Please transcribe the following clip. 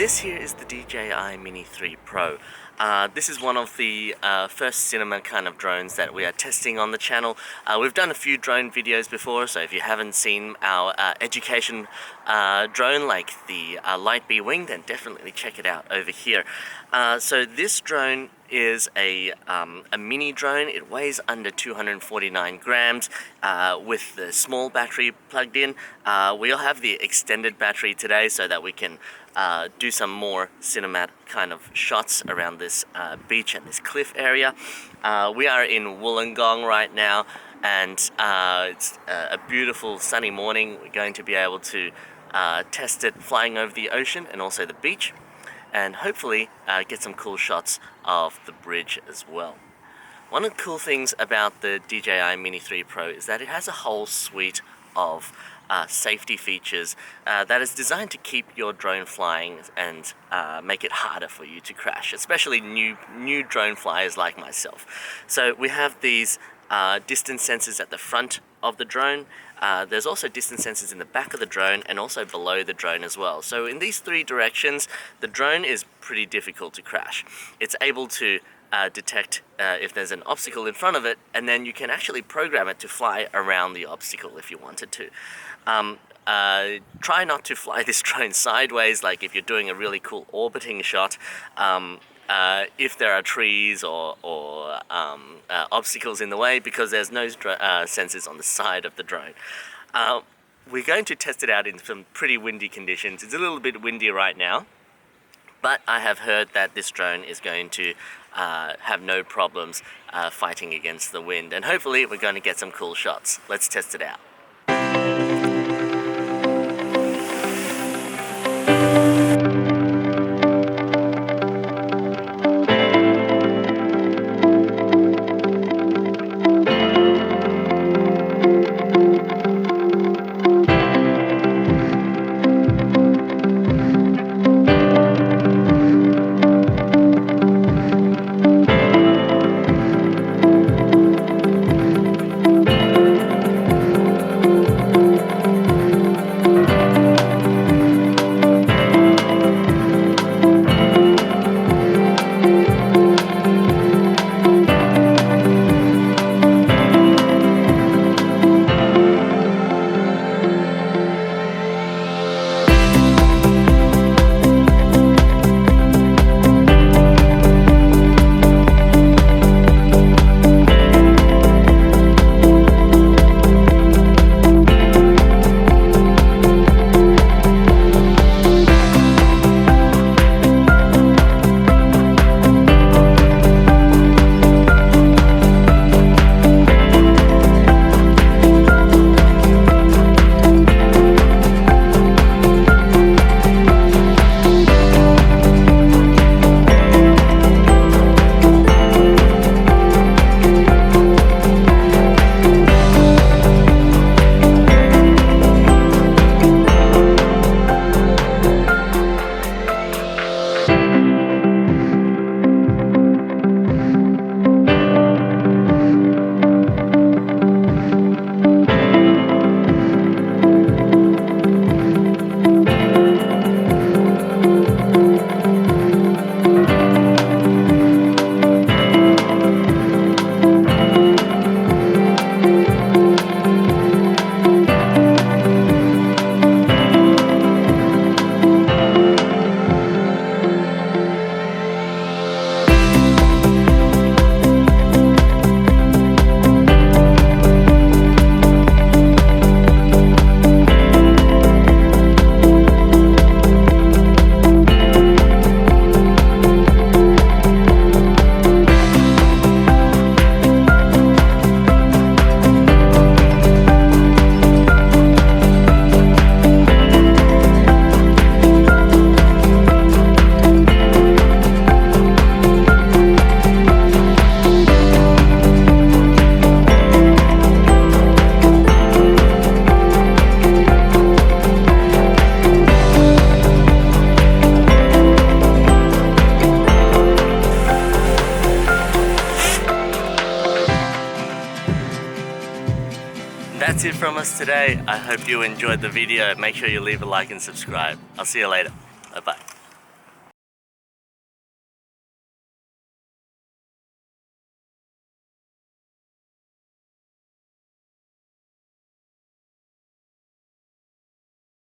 this here is the DJI Mini 3 Pro. This is one of the first cinema kind of drones that we are testing on the channel. We've done a few drone videos before, so if you haven't seen our education drone like the Lightbee Wing, then definitely check it out over here. So this drone is a mini drone. It weighs under 249 grams with the small battery plugged in. We'll have the extended battery today so that we can do some more cinematic kind of shots around this beach and this cliff area. We are in Wollongong right now, and it's a beautiful sunny morning. We're going to be able to test it flying over the ocean and also the beach, and hopefully get some cool shots of the bridge as well. One of the cool things about the DJI Mini 3 Pro is that it has a whole suite of safety features that is designed to keep your drone flying and make it harder for you to crash, especially new drone flyers like myself. So we have these distance sensors at the front of the drone. There's also distance sensors in the back of the drone and also below the drone as well. So in these three directions, the drone is pretty difficult to crash. It's able to detect if there's an obstacle in front of it, and then you can actually program it to fly around the obstacle if you wanted to. Try not to fly this drone sideways, like if you're doing a really cool orbiting shot. If there are trees or obstacles in the way, because there's no sensors on the side of the drone. We're going to test it out in some pretty windy conditions. It's a little bit windy right now, but I have heard that this drone is going to have no problems fighting against the wind, and hopefully we're going to get some cool shots. Let's test it out. That's it from us today. I hope you enjoyed the video. Make sure you leave a like and subscribe. I'll see you later. Bye-bye.